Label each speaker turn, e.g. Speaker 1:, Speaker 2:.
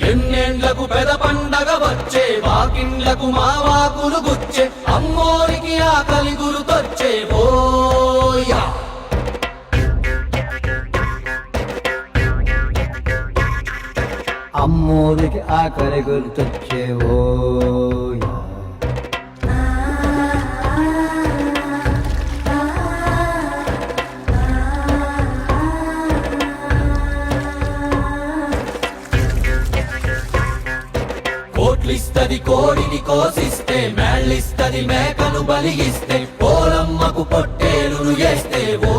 Speaker 1: ఎన్నేండ్లకు పెద పండగ వచ్చే వాకిండ్లకు మా వాకులు గుచ్చే అమ్మోరికి ఆకలి గురుతొచ్చే ఓయా
Speaker 2: అమ్మోరికి ఆకలి గుర్తొచ్చేవో
Speaker 1: కోట్లిస్తది కోడిని కోసిస్తే మేళ్ళిస్తది మేకను బలిగిస్తే పోలమ్మకు పొట్టేలును చేస్తే ఓ